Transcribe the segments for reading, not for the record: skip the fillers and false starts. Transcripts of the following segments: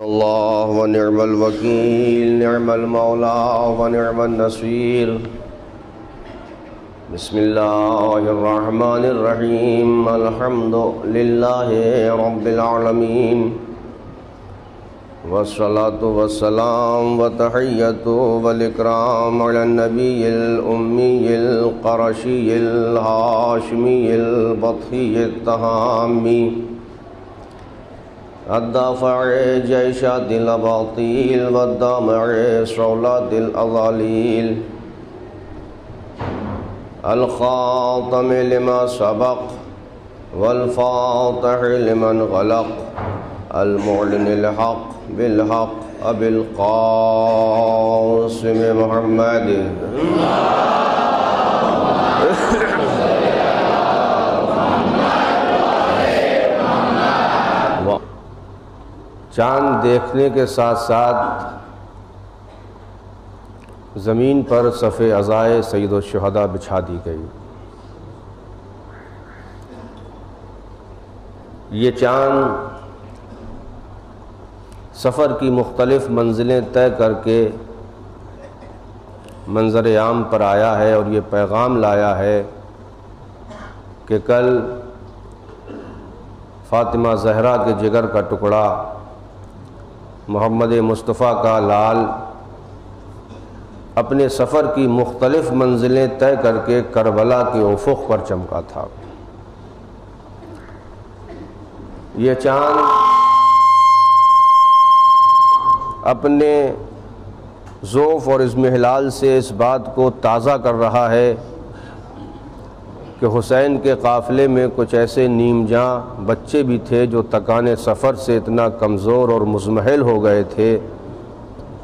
اللہ ونعم الوکیل نعم المولا ونعم النصیر بسم اللہ الرحمن الرحیم الحمد للہ رب العالمین والصلاة والسلام والتحیۃ والاکرام علی النبی الامی القرشی الہاشمی البطحی التہامی الدافع جیشات الاباطیل والدامع صولات الاضالیل الخاتم لما سبق والفاتح لمن غلق المعلن الحق بالحق ابی القاسم محمد چاند دیکھنے کے ساتھ ساتھ زمین پر صف عزائے سید الشہداء بچھا دی گئی۔ یہ چاند سفر کی مختلف منزلیں طے کر کے منظر عام پر آیا ہے اور یہ پیغام لایا ہے کہ کل فاطمہ زہرا کے جگر کا ٹکڑا محمد مصطفیٰ کا لال اپنے سفر کی مختلف منزلیں طے کر کے کربلا کے افق پر چمکا تھا۔ یہ چاند اپنے ذوف اور اضمحلال سے اس بات کو تازہ کر رہا ہے کہ حسین کے قافلے میں کچھ ایسے نیم جاں بچے بھی تھے جو تکان سفر سے اتنا کمزور اور مضمحل ہو گئے تھے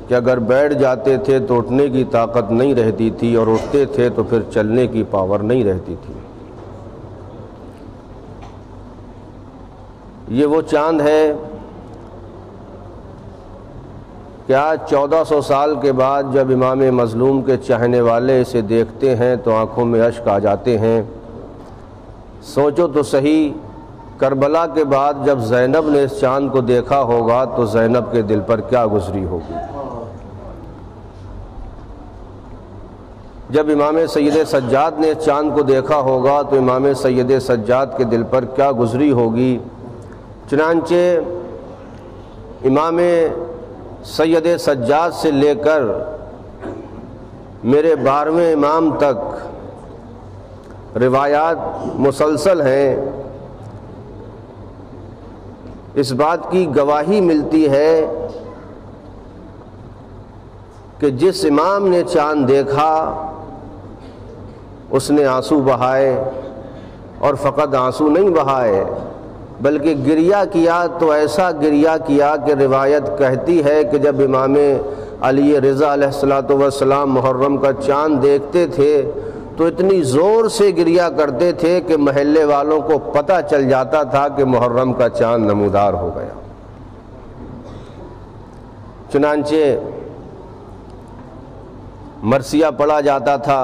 کہ اگر بیٹھ جاتے تھے تو اٹھنے کی طاقت نہیں رہتی تھی اور اٹھتے تھے تو پھر چلنے کی پاور نہیں رہتی تھی۔ یہ وہ چاند ہے کہ آج 1400 سال کے بعد جب امام مظلوم کے چاہنے والے اسے دیکھتے ہیں تو آنکھوں میں اشک آ جاتے ہیں۔ سوچو تو صحیح، کربلا کے بعد جب زینب نے اس چاند کو دیکھا ہوگا تو زینب کے دل پر کیا گزری ہوگی۔ جب امام سید سجاد نے اس چاند کو دیکھا ہوگا تو امام سید سجاد کے دل پر کیا گزری ہوگی۔ چنانچہ امام سید سجاد سے لے کر میرے 12ویں امام تک روایات مسلسل ہیں۔ اس بات کی گواہی ملتی ہے کہ جس امام نے چاند دیکھا اس نے آنسو بہائے، اور فقط آنسو نہیں بہائے بلکہ گریہ کیا، تو ایسا گریہ کیا کہ روایت کہتی ہے کہ جب امام علی رضا علیہ السلام محرم کا چاند دیکھتے تھے تو اتنی زور سے گریہ کرتے تھے کہ محلے والوں کو پتہ چل جاتا تھا کہ محرم کا چاند نمودار ہو گیا۔ چنانچہ مرثیہ پڑھا جاتا تھا،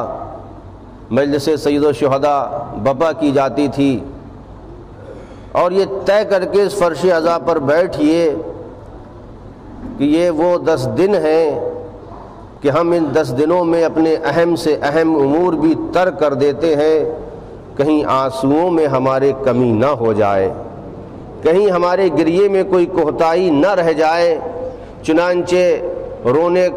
مجلس سید الشہداء بپا کی جاتی تھی، اور یہ طے کر کے اس فرش عزا پر بیٹھئے کہ یہ وہ 10 دن ہیں کہ ہم ان 10 دنوں میں اپنے اہم سے اہم امور بھی ترک کر دیتے ہیں، کہیں آنسوؤں میں ہمارے کمی نہ ہو جائے، کہیں ہمارے گریے میں کوئی کوتاہی نہ رہ جائے۔ چنانچہ رونے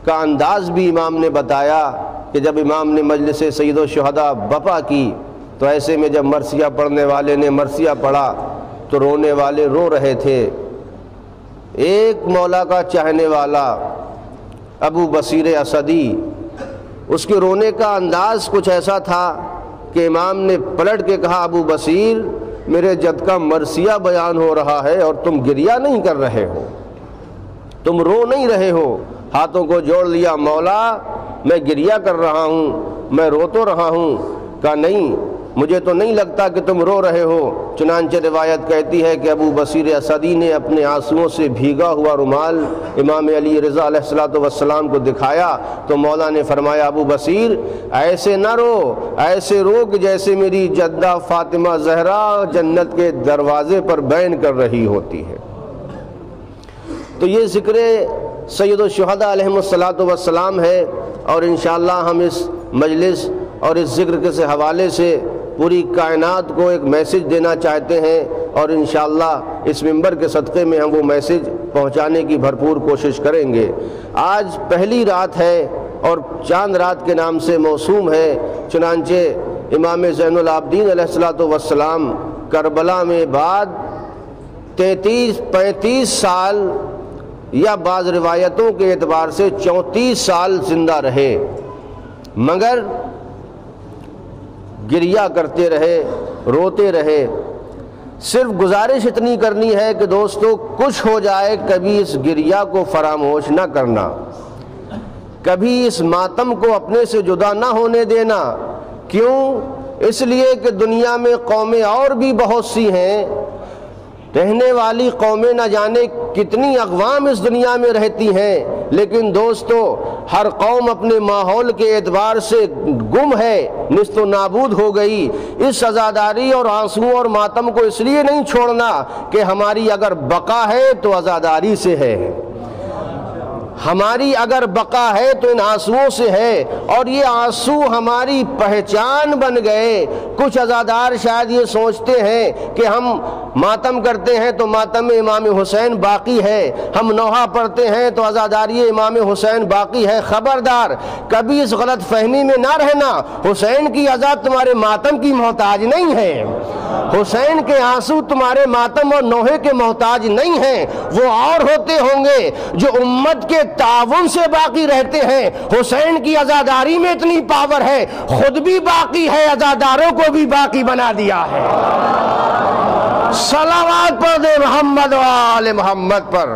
کا انداز بھی امام نے بتایا کہ جب امام نے مجلس سید الشہداء بپا کی تو ایسے میں جب مرثیہ پڑھنے والے نے مرثیہ پڑھا تو رونے والے رو رہے تھے۔ ایک مولا کا چاہنے والا ابو بصیر اسدی، اس کے رونے کا انداز کچھ ایسا تھا کہ امام نے پلٹ کے کہا، ابو بصیر میرے جد کا مرثیہ بیان ہو رہا ہے اور تم گریہ نہیں کر رہے ہو، تم رو نہیں رہے ہو۔ ہاتھوں کو جوڑ لیا، مولا میں گریہ کر رہا ہوں، میں رو تو رہا ہوں۔ کہا نہیں، مجھے تو نہیں لگتا کہ تم رو رہے ہو۔ چنانچہ روایت کہتی ہے کہ ابو بصیر اسدی نے اپنے آنسوؤں سے بھیگا ہوا رومال امام علی رضا علیہ السلام کو دکھایا تو مولا نے فرمایا، ابو بصیر ایسے نہ رو، ایسے رو کہ جیسے میری جدہ فاطمہ زہرا جنت کے دروازے پر بین کر رہی ہوتی ہے۔ تو یہ ذکر سید الشہداء علیہم الصلاۃ والسلام ہے، اور انشاءاللہ ہم اس مجلس اور اس ذکر کے سے حوالے سے پوری کائنات کو ایک میسج دینا چاہتے ہیں، اور انشاءاللہ اس منبر کے صدقے میں ہم وہ میسج پہنچانے کی بھرپور کوشش کریں گے۔ آج پہلی رات ہے اور چاند رات کے نام سے موسوم ہے، چنانچہ امام زین العابدین علیہ الصلاۃ والسلام کربلا میں بعد 35 سال یا بعض روایتوں کے اعتبار سے 34 سال زندہ رہے، مگر گریہ کرتے رہے، روتے رہے۔ صرف گزارش اتنی کرنی ہے کہ دوستو کچھ ہو جائے کبھی اس گریہ کو فراموش نہ کرنا، کبھی اس ماتم کو اپنے سے جدا نہ ہونے دینا۔ کیوں؟ اس لیے کہ دنیا میں قومیں اور بھی بہت سی ہیں، رہنے والی قومیں نہ جانے کتنی اقوام اس دنیا میں رہتی ہیں، لیکن دوستو ہر قوم اپنے ماحول کے اعتبار سے گم ہے، نیست و نابود ہو گئی۔ اس عزاداری اور آنسو اور ماتم کو اس لیے نہیں چھوڑنا کہ ہماری اگر بقا ہے تو عزاداری سے ہے، ہماری اگر بقا ہے تو ان آنسوؤں سے ہے، اور یہ آنسو ہماری پہچان بن گئے۔ کچھ عزادار شاید یہ سوچتے ہیں کہ ہم ماتم کرتے ہیں تو ماتم امام حسین باقی ہے، ہم نوحہ پڑھتے ہیں تو عزاداری امام حسین باقی ہے۔ خبردار، کبھی اس غلط فہمی میں نہ رہنا، حسین کی عزا تمہارے ماتم کی محتاج نہیں ہے، حسین کے آنسو تمہارے ماتم اور نوحے کے محتاج نہیں ہیں، وہ اور ہوتے ہوں گے جو امت کے تعاون سے باقی رہتے ہیں۔ حسین کی عزاداری میں اتنی پاور ہے، خود بھی باقی ہے، عزاداروں کو بھی باقی بنا دیا ہے۔ صلوات پڑھ دے محمد و آل محمد پر۔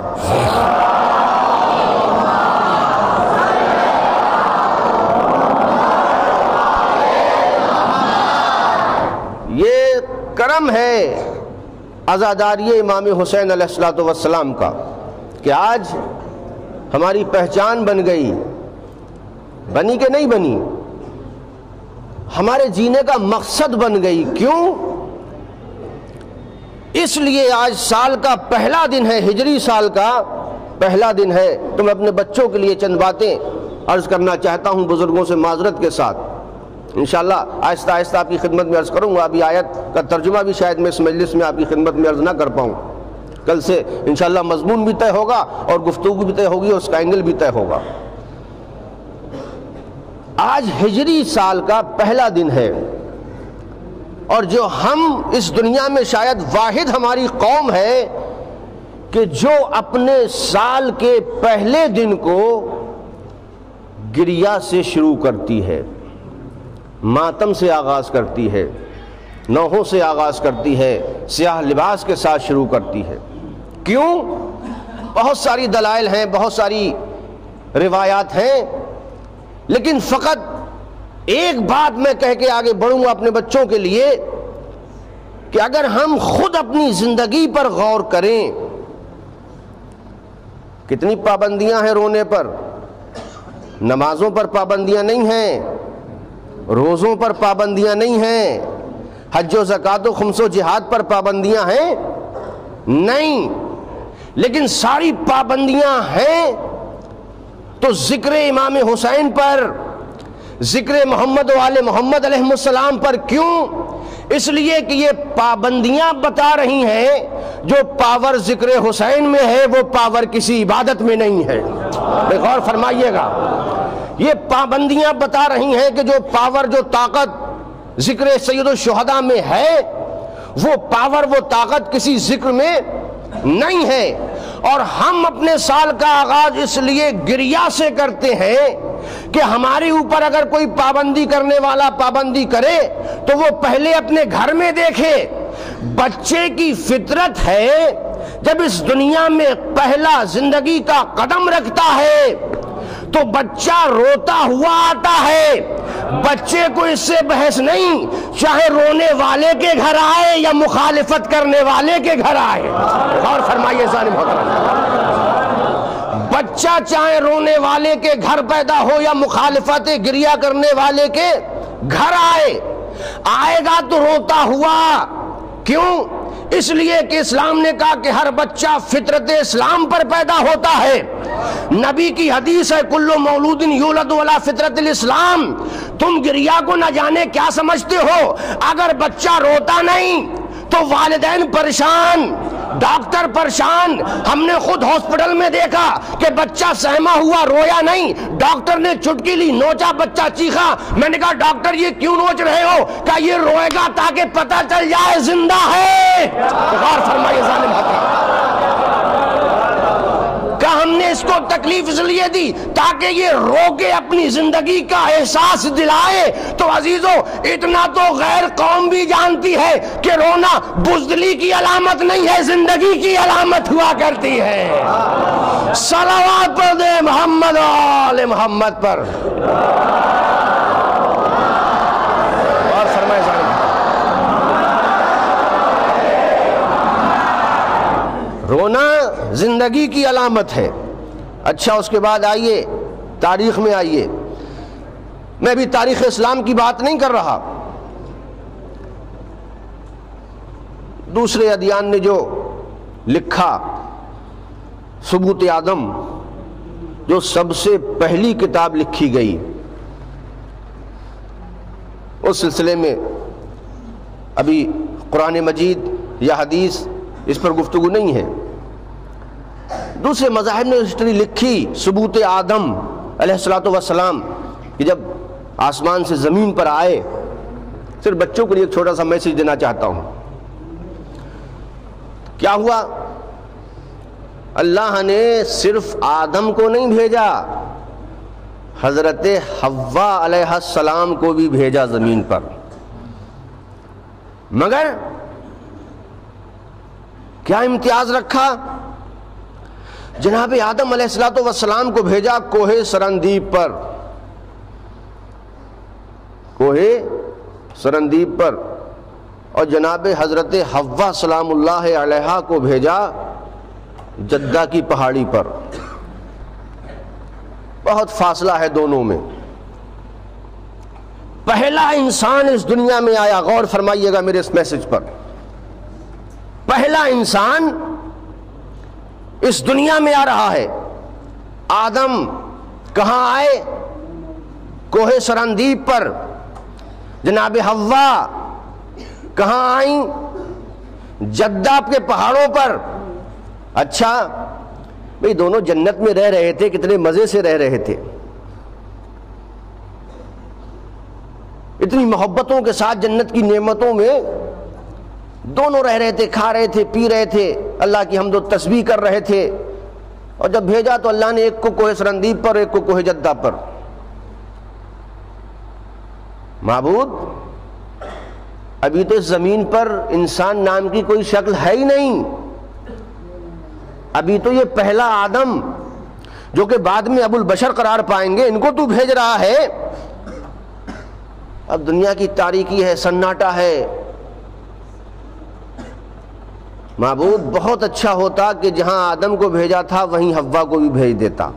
یہ کرم ہے عزاداری امام حسین علیہ الصلوۃ والسلام کا کہ آج ہماری پہچان بن گئی، بنی کہ نہیں بنی، ہمارے جینے کا مقصد بن گئی۔ کیوں؟ اس لیے آج سال کا پہلا دن ہے، ہجری سال کا پہلا دن ہے۔ تو میں اپنے بچوں کے لیے چند باتیں عرض کرنا چاہتا ہوں بزرگوں سے معذرت کے ساتھ، انشاءاللہ آہستہ آہستہ آپ کی خدمت میں عرض کروں گا۔ ابھی آیت کا ترجمہ بھی شاید میں اس مجلس میں آپ کی خدمت میں عرض نہ کر پاؤں، کل سے انشاءاللہ مضمون بھی طے ہوگا اور گفتگو بھی طے ہوگی اور اس کا اینگل بھی طے ہوگا۔ آج ہجری سال کا پہلا دن ہے، اور جو ہم اس دنیا میں شاید واحد ہماری قوم ہے کہ جو اپنے سال کے پہلے دن کو گریہ سے شروع کرتی ہے، ماتم سے آغاز کرتی ہے، نوحوں سے آغاز کرتی ہے، سیاہ لباس کے ساتھ شروع کرتی ہے۔ کیوں؟ بہت ساری دلائل ہیں، بہت ساری روایات ہیں، لیکن فقط ایک بات میں کہہ کے آگے بڑھوں گا اپنے بچوں کے لیے کہ اگر ہم خود اپنی زندگی پر غور کریں، کتنی پابندیاں ہیں رونے پر، نمازوں پر پابندیاں نہیں ہیں، روزوں پر پابندیاں نہیں ہیں، حج و زکوٰۃ و خمس و جہاد پر پابندیاں ہیں نہیں، لیکن ساری پابندیاں ہیں تو ذکر امام حسین پر، ذکر محمد و آل محمد علیہ السلام پر کیوں؟ اس لیے کہ یہ پابندیاں بتا رہی ہیں جو پاور ذکر حسین میں ہے وہ پاور کسی عبادت میں نہیں ہے۔ غور فرمائیے گا، یہ پابندیاں بتا رہی ہیں کہ جو پاور، جو طاقت ذکر سید الشہداء میں ہے وہ پاور، وہ طاقت کسی ذکر میں نہیں ہے۔ اور ہم اپنے سال کا آغاز اس لیے گریہ سے کرتے ہیں کہ ہمارے اوپر اگر کوئی پابندی کرنے والا پابندی کرے تو وہ پہلے اپنے گھر میں دیکھے۔ بچے کی فطرت ہے جب اس دنیا میں پہلا زندگی کا قدم رکھتا ہے تو بچہ روتا ہوا آتا ہے، بچے کو اس سے بحث نہیں، چاہے رونے والے کے گھر آئے یا مخالفت کرنے والے کے گھر آئے۔ اور فرمائیے ظالم محترم، بچہ چاہے رونے والے کے گھر پیدا ہو یا مخالفت گریہ کرنے والے کے گھر آئے گا تو روتا ہوا۔ کیوں؟ اس لیے کہ اسلام نے کہا کہ ہر بچہ فطرت اسلام پر پیدا ہوتا ہے. نبی کی حدیث ہے کل مولود یولد علی فطرت الاسلام. تم گریا کو نہ جانے کیا سمجھتے ہو؟ اگر بچہ روتا نہیں تو والدین پریشان، ڈاکٹر پریشان. ہم نے خود ہاسپٹل میں دیکھا کہ بچہ سہما ہوا رویا نہیں، ڈاکٹر نے چٹکی لی، نوچا، بچہ چیخا. میں نے کہا ڈاکٹر یہ کیوں نوچ رہے ہو؟ کہ یہ روئے گا تاکہ پتہ چل جائے زندہ ہے. غور فرمائیے ظالم حضرات، کہ ہم نے اس کو تکلیف اس لیے دی تاکہ یہ رو کے اپنی زندگی کا احساس دلائے. تو عزیزو اتنا تو غیر قوم بھی جانتی ہے کہ رونا بزدلی کی علامت نہیں ہے، زندگی کی علامت ہوا کرتی ہے. صلوات پر دے محمد و آل محمد پر. اور فرمائے رونا زندگی کی علامت ہے. اچھا اس کے بعد آئیے تاریخ میں آئیے. میں بھی تاریخ اسلام کی بات نہیں کر رہا. دوسرے ادیان نے جو لکھا، ثبوت آدم جو سب سے پہلی کتاب لکھی گئی، اس سلسلے میں ابھی قرآن مجید یا حدیث اس پر گفتگو نہیں ہے. دوسرے مذاہب نے ہسٹری لکھی ثبوت آدم علیہ الصلوۃ والسلام کہ جب آسمان سے زمین پر آئے. صرف بچوں کے لیے ایک چھوٹا سا میسج دینا چاہتا ہوں. کیا ہوا؟ اللہ نے صرف آدم کو نہیں بھیجا، حضرت حوا علیہ السلام کو بھی بھیجا زمین پر. مگر کیا امتیاز رکھا؟ جناب آدم علیہ الصلوۃ والسلام کو بھیجا کوہ سرندیب پر. کوہ سرندیب پر. اور جناب حضرت حوا سلام اللہ علیہا کو بھیجا جدہ کی پہاڑی پر. بہت فاصلہ ہے دونوں میں. پہلا انسان اس دنیا میں آیا، غور فرمائیے گا میرے اس میسج پر. پہلا انسان اس دنیا میں آ رہا ہے. آدم کہاں آئے؟ کوہ سرندیب پر. جناب حوا کہاں آئیں؟ جدہ کے پہاڑوں پر. اچھا بھئی دونوں جنت میں رہ رہے تھے، کتنے مزے سے رہ رہے تھے، اتنی محبتوں کے ساتھ جنت کی نعمتوں میں دونوں رہ رہے تھے، کھا رہے تھے، پی رہے تھے، اللہ کی حمد و تسبیح کر رہے تھے. اور جب بھیجا تو اللہ نے ایک کو کوہ سرندیب پر، ایک کو کوہ جدہ پر. معبود ابھی تو اس زمین پر انسان نام کی کوئی شکل ہے ہی نہیں. ابھی تو یہ پہلا آدم جو کہ بعد میں ابو البشر قرار پائیں گے، ان کو تو بھیج رہا ہے. اب دنیا کی تاریکی ہے، سناٹا ہے. معبود بہت اچھا ہوتا کہ جہاں آدم کو بھیجا تھا وہیں حوا کو بھی بھیج دیتا،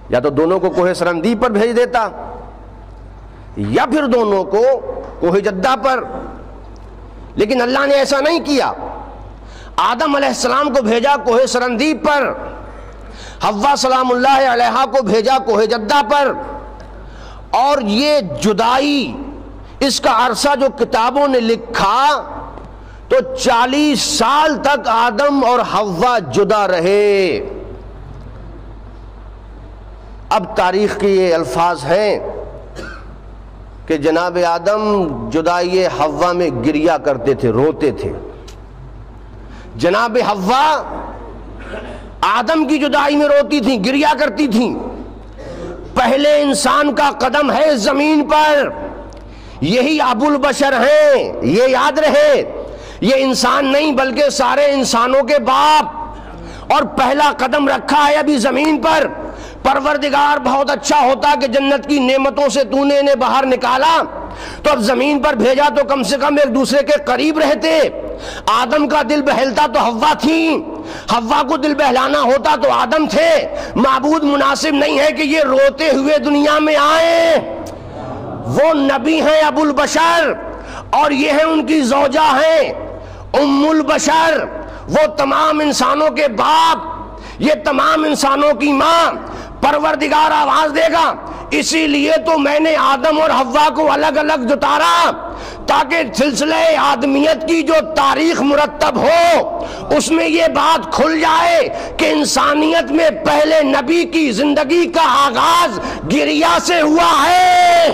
یا تو دونوں کو کوہ سرندیب پر بھیج دیتا یا پھر دونوں کو کوہ جدہ پر. لیکن اللہ نے ایسا نہیں کیا. آدم علیہ السلام کو بھیجا کوہ سرندیب پر، حوا سلام اللہ علیہا کو بھیجا کوہ جدہ پر. اور یہ جدائی، اس کا عرصہ جو کتابوں نے لکھا تو 40 سال تک آدم اور حوا جدا رہے. اب تاریخ کے یہ الفاظ ہیں کہ جناب آدم جدائی حوا میں گریا کرتے تھے، روتے تھے. جناب حوا آدم کی جدائی میں روتی تھیں، گریا کرتی تھیں. پہلے انسان کا قدم ہے زمین پر، یہی ابو البشر ہیں، یہ یاد رہے. یہ انسان نہیں بلکہ سارے انسانوں کے باپ، اور پہلا قدم رکھا ہے ابھی زمین پر. پروردگار بہت اچھا ہوتا کہ جنت کی نعمتوں سے تو نے انہیں باہر نکالا تو اب زمین پر بھیجا تو کم سے کم ایک دوسرے کے قریب رہتے. آدم کا دل بہلتا تو حوا تھی، حوا کو دل بہلانا ہوتا تو آدم تھے. معبود مناسب نہیں ہے کہ یہ روتے ہوئے دنیا میں آئیں. وہ نبی ہیں ابو البشر، اور یہ ہے ان کی زوجہ ہیں ام البشر، وہ تمام انسانوں کے باپ، یہ تمام انسانوں کی ماں۔ پروردگار آواز دے گا اسی لیے تو میں نے آدم اور حوا کو الگ الگ جتارا تاکہ سلسلہ آدمیت کی جو تاریخ مرتب ہو اس میں یہ بات کھل جائے کہ انسانیت میں پہلے نبی کی زندگی کا آغاز گریا سے ہوا ہے۔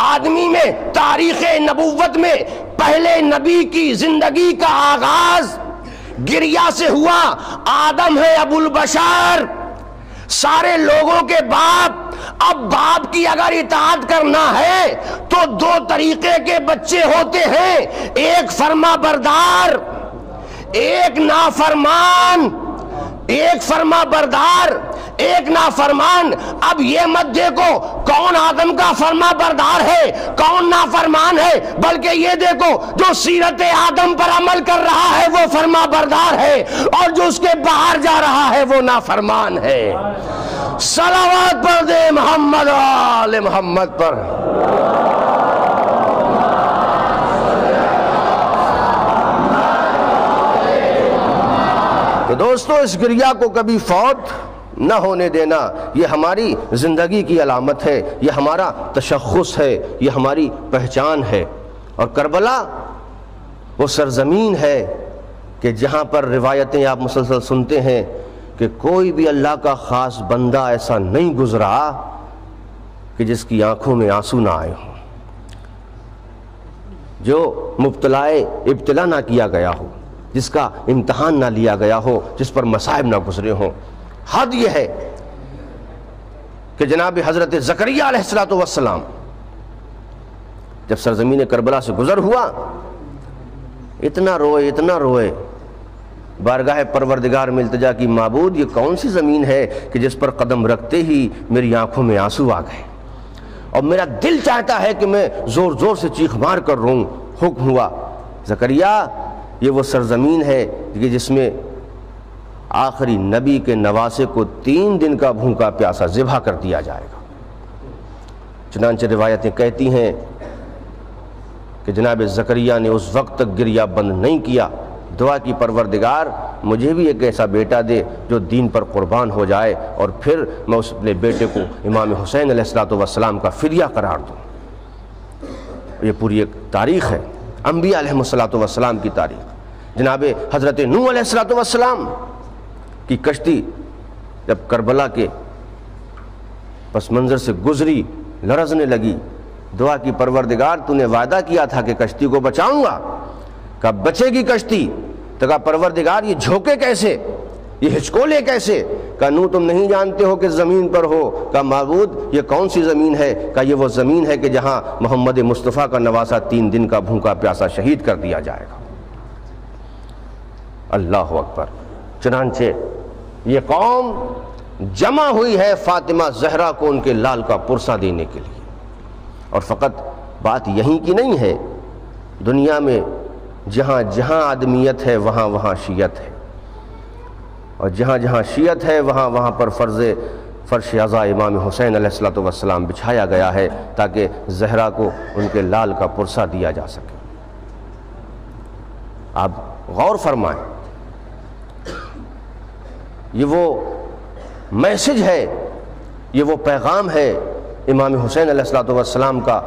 آدمی میں تاریخ نبوت میں پہلے نبی کی زندگی کا آغاز گریا سے ہوا۔ آدم ہے ابو البشر، سارے لوگوں کے باپ۔ اب باپ کی اگر اطاعت کرنا ہے تو دو طریقے کے بچے ہوتے ہیں، ایک فرما بردار، ایک نافرمان، ایک فرما بردار، ایک نافرمان۔ اب یہ مت دیکھو کون آدم کا فرما بردار ہے کون نافرمان ہے، بلکہ یہ دیکھو جو سیرت آدم پر عمل کر رہا ہے وہ فرما بردار ہے اور جو اس کے باہر جا رہا ہے وہ نافرمان ہے۔ صلوات پر دے محمد و آل محمد پر۔ تو دوستو اس گریہ کو کبھی فوت نہ ہونے دینا، یہ ہماری زندگی کی علامت ہے، یہ ہمارا تشخص ہے، یہ ہماری پہچان ہے۔ اور کربلا وہ سرزمین ہے کہ جہاں پر روایتیں آپ مسلسل سنتے ہیں کہ کوئی بھی اللہ کا خاص بندہ ایسا نہیں گزرا کہ جس کی آنکھوں میں آنسو نہ آئے ہوں، جو مبتلائے ابتلا نہ کیا گیا ہو، جس کا امتحان نہ لیا گیا ہو، جس پر مصائب نہ گزرے ہوں۔ حد یہ ہے کہ جناب حضرت زکریا علیہ السلام جب سرزمین کربلا سے گزر ہوا اتنا روئے بارگاہ پروردگار میں التجا کی، معبود یہ کون سی زمین ہے کہ جس پر قدم رکھتے ہی میری آنکھوں میں آنسو آ گئے اور میرا دل چاہتا ہے کہ میں زور زور سے چیخ مار کر روں۔ حکم ہوا زکریا یہ وہ سرزمین ہے کہ جس میں آخری نبی کے نواسے کو 3 دن کا بھوکا پیاسا ذبح کر دیا جائے گا۔ چنانچہ روایتیں کہتی ہیں کہ جناب زکریا نے اس وقت تک گریہ بند نہیں کیا، دعا کی پروردگار مجھے بھی ایک ایسا بیٹا دے جو دین پر قربان ہو جائے اور پھر میں اس اپنے بیٹے کو امام حسین علیہ السلام کا فدیہ قرار دوں۔ یہ پوری ایک تاریخ ہے، انبیاء علیہ السلام کی تاریخ۔ جناب حضرت نوح علیہ السلام کی کشتی جب کربلا کے پس منظر سے گزری لرزنے لگی، دعا کی پروردگار تو نے وعدہ کیا تھا کہ کشتی کو بچاؤں گا، کب بچے گی کشتی؟ تو کہا پروردگار یہ جھوکے کیسے، یہ ہچکولے کیسے؟ کہا نوح تم نہیں جانتے ہو کہ زمین پر ہو؟ کہا معبود یہ کون سی زمین ہے؟ کہا یہ وہ زمین ہے کہ جہاں محمد مصطفیٰ کا نواسہ 3 دن کا بھوکا پیاسا شہید کر دیا جائے گا۔ اللہ اکبر۔ چنانچہ یہ قوم جمع ہوئی ہے فاطمہ زہرا کو ان کے لال کا پرسہ دینے کے لیے۔ اور فقط بات یہیں کی نہیں ہے، دنیا میں جہاں جہاں آدمیت ہے وہاں وہاں شیعت ہے، اور جہاں جہاں شیعت ہے وہاں وہاں پر فرش عزا امام حسین علیہ السلام بچھایا گیا ہے تاکہ زہرا کو ان کے لال کا پرسہ دیا جا سکے۔ آپ غور فرمائیں، یہ وہ میسج ہے، یہ وہ پیغام ہے امام حسین علیہ السلام کا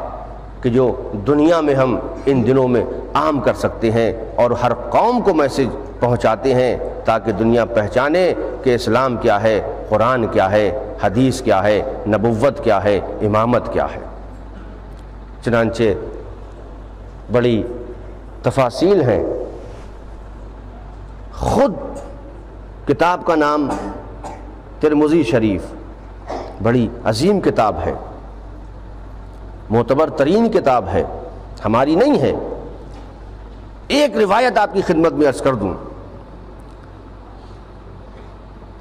کہ جو دنیا میں ہم ان دنوں میں عام کر سکتے ہیں اور ہر قوم کو میسج پہنچاتے ہیں تاکہ دنیا پہچانے کہ اسلام کیا ہے، قرآن کیا ہے، حدیث کیا ہے، نبوت کیا ہے، امامت کیا ہے۔ چنانچہ بڑی تفاصیل ہیں، خود کتاب کا نام ترمذی شریف، بڑی عظیم کتاب ہے، معتبر ترین کتاب ہے، ہماری نہیں ہے۔ ایک روایت آپ کی خدمت میں عرض کر دوں،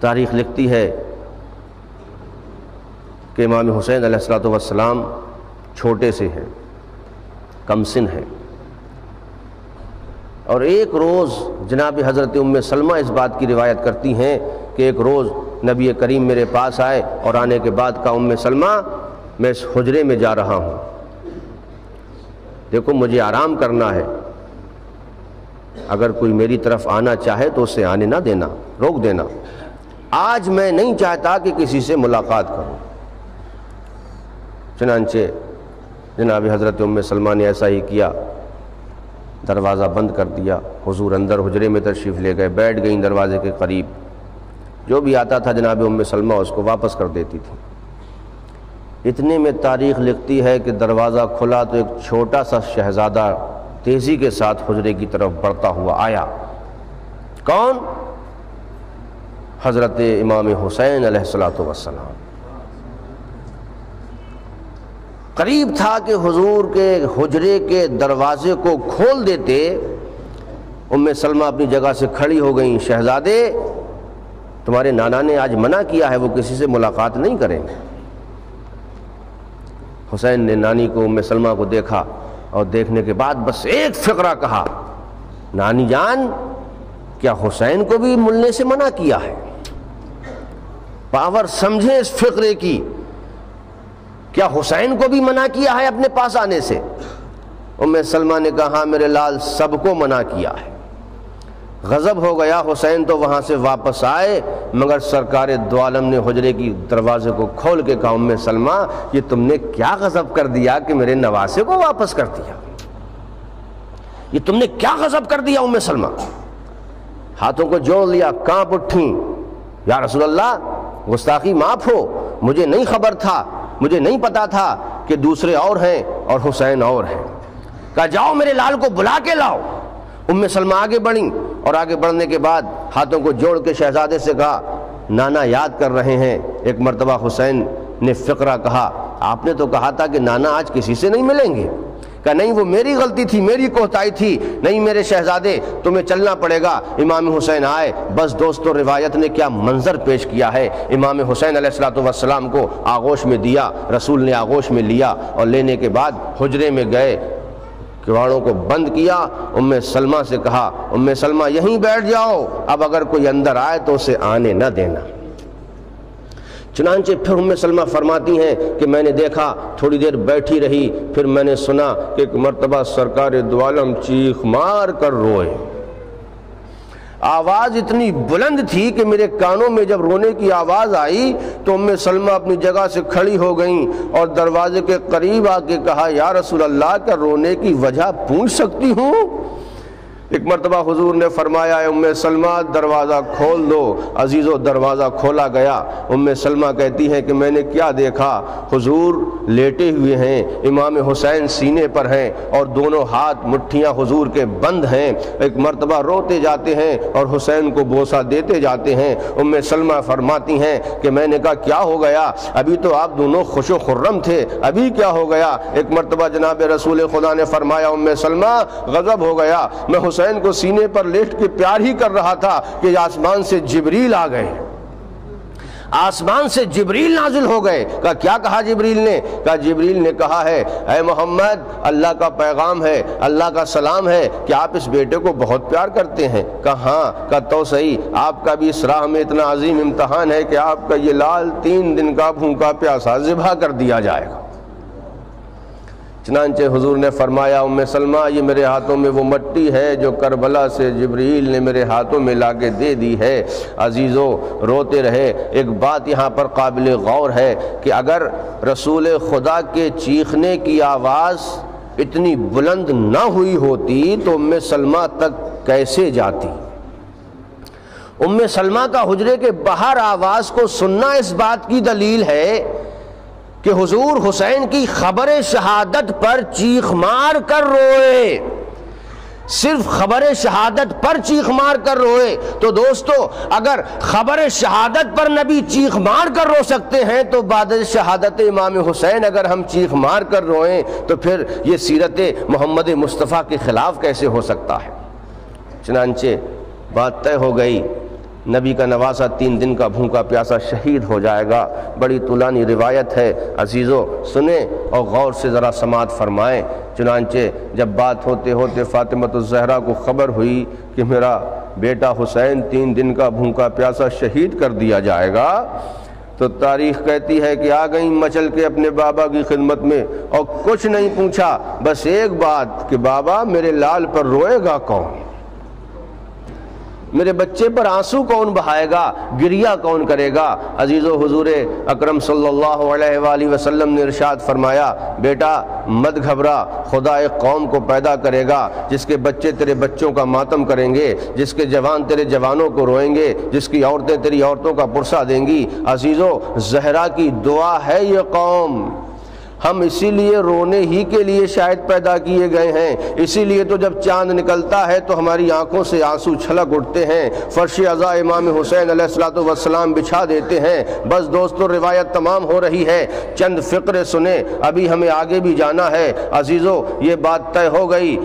تاریخ لکھتی ہے کہ امام حسین علیہ السلام چھوٹے سے ہیں، کم سن ہیں، اور ایک روز جناب حضرت ام سلمہ اس بات کی روایت کرتی ہیں کہ ایک روز نبی کریم میرے پاس آئے اور آنے کے بعد کہا ام سلمہ میں اس حجرے میں جا رہا ہوں دیکھو مجھے آرام کرنا ہے، اگر کوئی میری طرف آنا چاہے تو اسے آنے نہ دینا، روک دینا، آج میں نہیں چاہتا کہ کسی سے ملاقات کروں۔ چنانچہ جناب حضرت ام سلمہ نے ایسا ہی کیا، دروازہ بند کر دیا، حضور اندر حجرے میں تشریف لے گئے، بیٹھ گئیں دروازے کے قریب، جو بھی آتا تھا جناب ام سلمہ اس کو واپس کر دیتی تھی۔ اتنے میں تاریخ لکھتی ہے کہ دروازہ کھلا تو ایک چھوٹا سا شہزادہ تیزی کے ساتھ حجرے کی طرف بڑھتا ہوا آیا۔ کون؟ حضرت امام حسین علیہ السلام۔ قریب تھا کہ حضور کے حجرے کے دروازے کو کھول دیتے۔ ام سلمہ اپنی جگہ سے کھڑی ہو گئیں، شہزادے تمہارے نانا نے آج منع کیا ہے، وہ کسی سے ملاقات نہیں کریں گے۔ حسین نے نانی کو، ام سلمہ کو دیکھا اور دیکھنے کے بعد بس ایک فقرہ کہا، نانی جان کیا حسین کو بھی ملنے سے منع کیا ہے؟ پاور سمجھیں اس فقرے کی، کیا حسین کو بھی منع کیا ہے اپنے پاس آنے سے؟ ام سلمہ نے کہا ہاں میرے لال، سب کو منع کیا ہے۔ غضب ہو گیا، حسین تو وہاں سے واپس آئے، مگر سرکار دو عالم نے حجرے کی دروازے کو کھول کے کہا ام سلمہ یہ تم نے کیا غضب کر دیا کہ میرے نواسے کو واپس کر دیا؟ یہ تم نے کیا غضب کر دیا ام سلمہ؟ ہاتھوں کو جوڑ لیا، کانپ اٹھیں، یا رسول اللہ گستاخی معاف ہو، مجھے نہیں خبر تھا، مجھے نہیں پتا تھا کہ دوسرے اور ہیں اور حسین اور ہیں۔ کہا جاؤ میرے لال کو بلا کے لاؤ۔ ام سلمہ آگے بڑھیں اور آگے بڑھنے کے بعد ہاتھوں کو جوڑ کے شہزادے سے کہا نانا یاد کر رہے ہیں۔ ایک مرتبہ حسین نے فقرہ کہا، آپ نے تو کہا تھا کہ نانا آج کسی سے نہیں ملیں گے۔ کہا نہیں وہ میری غلطی تھی، میری کوتاہی تھی، نہیں میرے شہزادے تمہیں چلنا پڑے گا۔ امام حسین آئے، بس دوستو روایت نے کیا منظر پیش کیا ہے۔ امام حسین علیہ السلام کو آغوش میں دیا، رسول نے آغوش میں لیا اور لینے کے بعد حجرے میں گئے، کواڑوں کو بند کیا، ام سلمہ سے کہا ام سلمہ یہیں بیٹھ جاؤ، اب اگر کوئی اندر آئے تو اسے آنے نہ دینا۔ چنانچہ پھر ام سلمہ فرماتی ہیں کہ میں نے دیکھا، تھوڑی دیر بیٹھی رہی، پھر میں نے سنا کہ ایک مرتبہ سرکار دو عالم چیخ مار کر روئے۔ آواز اتنی بلند تھی کہ میرے کانوں میں جب رونے کی آواز آئی تو ام سلمہ اپنی جگہ سے کھڑی ہو گئیں اور دروازے کے قریب آ کے کہا یا رسول اللہ کیا رونے کی وجہ پوچھ سکتی ہوں؟ ایک مرتبہ حضور نے فرمایا ام سلمہ دروازہ کھول دو۔ عزیزو دروازہ کھولا گیا۔ ام سلمہ کہتی ہیں کہ میں نے کیا دیکھا، حضور لیٹے ہوئے ہیں، امام حسین سینے پر ہیں اور دونوں ہاتھ مٹھیاں حضور کے بند ہیں، ایک مرتبہ روتے جاتے ہیں اور حسین کو بوسہ دیتے جاتے ہیں۔ ام سلمہ فرماتی ہیں کہ میں نے کہا کیا ہو گیا، ابھی تو آپ دونوں خوش و خرم تھے، ابھی کیا ہو گیا؟ ایک مرتبہ جناب رسول خدا نے فرمایا ام سلمہ غضب ہو گیا، میں حسین کو سینے پر لیٹ کے پیار ہی کر رہا تھا کہ آسمان سے جبریل آ گئے، آسمان سے جبریل نازل ہو گئے۔ کہا کیا کہا جبریل نے؟ کہا جبریل نے کہا ہے اے محمد اللہ کا پیغام ہے، اللہ کا سلام ہے کہ آپ اس بیٹے کو بہت پیار کرتے ہیں۔ کہا ہاں۔ کہا تو صحیح، آپ کا بھی اس راہ میں اتنا عظیم امتحان ہے کہ آپ کا یہ لال 3 دن کا بھوکا پیاسا ذبح کر دیا جائے گا۔ چنانچہ حضور نے فرمایا ام سلمہ یہ میرے ہاتھوں میں وہ مٹی ہے جو کربلا سے جبریل نے میرے ہاتھوں میں لا کے دے دی ہے۔ عزیزو روتے رہے۔ ایک بات یہاں پر قابل غور ہے کہ اگر رسول خدا کے چیخنے کی آواز اتنی بلند نہ ہوئی ہوتی تو ام سلمہ تک کیسے جاتی؟ ام سلمہ کا حجرے کے باہر آواز کو سننا اس بات کی دلیل ہے کہ حضور حسین کی خبر شہادت پر چیخ مار کر روئے، صرف خبر شہادت پر چیخ مار کر روئے۔ تو دوستو اگر خبر شہادت پر نبی چیخ مار کر رو سکتے ہیں تو بعد شہادت امام حسین اگر ہم چیخ مار کر روئیں تو پھر یہ سیرت محمد مصطفیٰ کے خلاف کیسے ہو سکتا ہے؟ چنانچہ بات طے ہو گئی، نبی کا نواسہ 3 دن کا بھوکا پیاسا شہید ہو جائے گا۔ بڑی طولانی روایت ہے، عزیزو سنیں اور غور سے ذرا سماعت فرمائیں۔ چنانچہ جب بات ہوتے ہوتے فاطمۃ الزہرا کو خبر ہوئی کہ میرا بیٹا حسین 3 دن کا بھوکا پیاسا شہید کر دیا جائے گا تو تاریخ کہتی ہے کہ آ گئیں مچل کے اپنے بابا کی خدمت میں، اور کچھ نہیں پوچھا، بس ایک بات کہ بابا میرے لال پر روئے گا کون، میرے بچے پر آنسو کون بہائے گا، گریہ کون کرے گا۔ عزیزو، حضور اکرم صلی اللہ علیہ وآلہ وسلم نے ارشاد فرمایا، بیٹا مت گھبرا، خدا ایک قوم کو پیدا کرے گا جس کے بچے تیرے بچوں کا ماتم کریں گے، جس کے جوان تیرے جوانوں کو روئیں گے، جس کی عورتیں تیری عورتوں کا پرسہ دیں گی۔ عزیزو، زہرا کی دعا ہے یہ قوم، ہم اسی لیے رونے ہی کے لیے شاید پیدا کیے گئے ہیں، اسی لیے تو جب چاند نکلتا ہے تو ہماری آنکھوں سے آنسو چھلک اٹھتے ہیں، فرش عزا امام حسین علیہ السلام بچھا دیتے ہیں۔ بس دوستو، روایت تمام ہو رہی ہے، چند فقرے سنیں، ابھی ہمیں آگے بھی جانا ہے۔ عزیزو، یہ بات طے ہو گئی،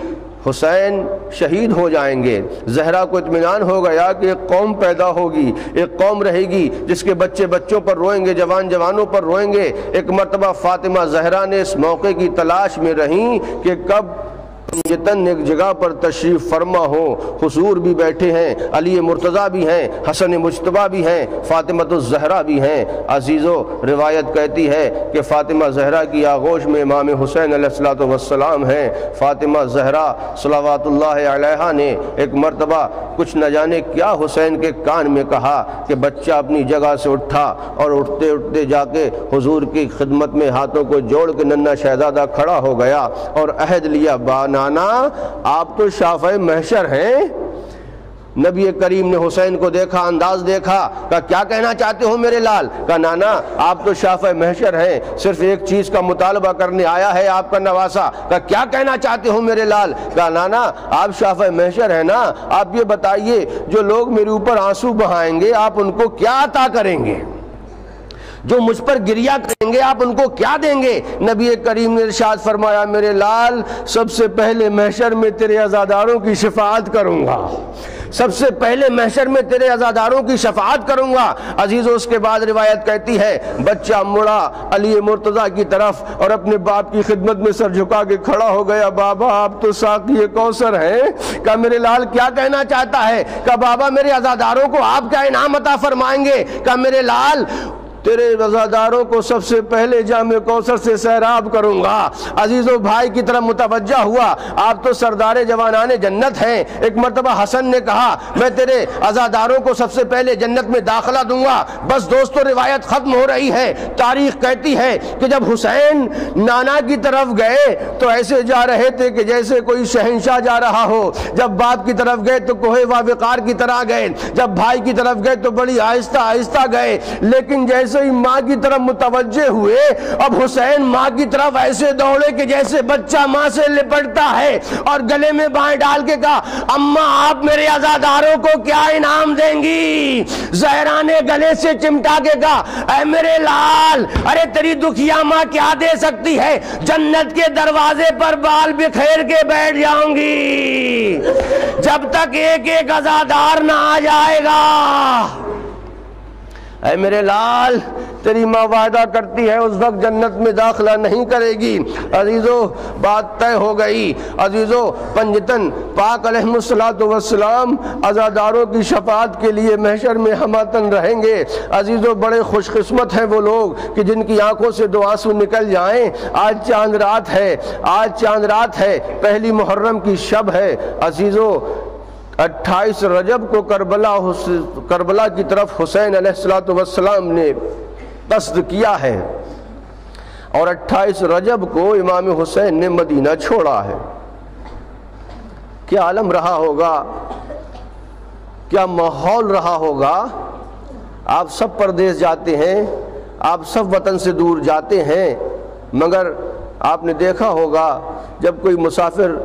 حسین شہید ہو جائیں گے، زہرا کو اطمینان ہو گیا کہ ایک قوم پیدا ہوگی، ایک قوم رہے گی جس کے بچے بچوں پر روئیں گے، جوان جوانوں پر روئیں گے۔ ایک مرتبہ فاطمہ زہرا نے اس موقع کی تلاش میں رہیں کہ کب جتن ایک جگہ پر تشریف فرما ہو، حضور بھی بیٹھے ہیں، علی مرتضیٰ بھی ہیں، حسن مجتبیٰ بھی ہیں، فاطمۃ الزہرا بھی ہیں۔ عزیزو، روایت کہتی ہے کہ فاطمہ زہرا کی آغوش میں امام حسین علیہ السلام ہیں۔ فاطمہ زہرا صلوات اللہ علیہا نے ایک مرتبہ کچھ نہ جانے کیا حسین کے کان میں کہا کہ بچہ اپنی جگہ سے اٹھا اور اٹھتے اٹھتے جا کے حضور کی خدمت میں ہاتھوں کو جوڑ کے ننھا شہزادہ کھڑا ہو گیا اور عہد لیا، نانا آپ تو شافع محشر ہیں۔ نبی کریم نے حسین کو دیکھا، انداز دیکھا، کہا کیا کہنا چاہتے ہو میرے لال؟ کہا نانا آپ تو شافع محشر ہیں، صرف ایک چیز کا مطالبہ کرنے آیا ہے آپ کا نواسا۔ کہا کیا کہنا چاہتے ہو میرے لال؟ کہا نانا آپ شافع محشر ہیں نا، آپ یہ بتائیے جو لوگ میرے اوپر آنسو بہائیں گے آپ ان کو کیا عطا کریں گے، جو مجھ پر گریہ کریں گے آپ ان کو کیا دیں گے؟ نبی کریم نے ارشاد فرمایا، میرے لال سب سے پہلے محشر میں تیرے عزاداروں کی شفاعت کروں گا، سب سے پہلے محشر میں تیرے عزاداروں کی شفاعت کروں گا۔ عزیزو، اس کے بعد روایت کہتی ہے بچہ مڑا علی مرتضیٰ کی طرف اور اپنے باپ کی خدمت میں سر جھکا کے کھڑا ہو گیا، بابا آپ تو ساقی کوثر ہیں۔ کہا میرے لال کیا کہنا چاہتا ہے؟ کہا بابا میرے عزاداروں کو آپ کیا انعام عطا فرمائیں گے؟ کہا میرے لال تیرے عزاداروں کو سب سے پہلے جام کوثر سے سیراب کروں گا۔ عزیزو، بھائی کی طرف متوجہ ہوا، آپ تو سردار جوانان جنت ہیں۔ ایک مرتبہ حسن نے کہا میں تیرے عزاداروں کو سب سے پہلے جنت میں داخلہ دوں گا۔ بس دوستو، روایت ختم ہو رہی ہے، تاریخ کہتی ہے کہ جب حسین نانا کی طرف گئے تو ایسے جا رہے تھے کہ جیسے کوئی شہنشاہ جا رہا ہو، جب باپ کی طرف گئے تو کوہ وقار کی طرح گئے، جب بھائی کی طرف گئے تو بڑی آہستہ آہستہ گئے، لیکن جیسے ماں کی طرف متوجہ ہوئے اب حسین ماں کی طرف ایسے دوڑے کہ جیسے بچہ ماں سے لپٹتا ہے، اور گلے میں بائیں ڈال کے کہا اماں آپ میرے عزاداروں کو کیا انعام دیں گی؟ زہرا نے گلے سے چمٹا کے کہا اے میرے لال، ارے تیری دکھیا ماں کیا دے سکتی ہے، جنت کے دروازے پر بال بکھیر کے بیٹھ جاؤں گی جب تک ایک ایک عزادار نہ آ جائے گا۔ اے میرے لال، تیری ماں وعدہ کرتی ہے اس وقت جنت میں داخلہ نہیں کرے گی۔ عزیزو، بات طے ہو گئی۔ عزیزو، پنجتن پاک علیہ السلام عزاداروں کی شفاعت کے لیے محشر میں ہماتن رہیں گے۔ عزیزو، بڑے خوش قسمت ہیں وہ لوگ کہ جن کی آنکھوں سے دو آنسو نکل جائیں۔ آج چاند رات ہے، آج چاند رات ہے، پہلی محرم کی شب ہے۔ عزیزو، 28 رجب کو کربلا کی طرف حسین علیہ السلام نے قصد کیا ہے، اور 28 رجب کو امام حسین نے مدینہ چھوڑا ہے۔ کیا عالم رہا ہوگا، کیا ماحول رہا ہوگا۔ آپ سب پردیس جاتے ہیں، آپ سب وطن سے دور جاتے ہیں، مگر آپ نے دیکھا ہوگا جب کوئی مسافر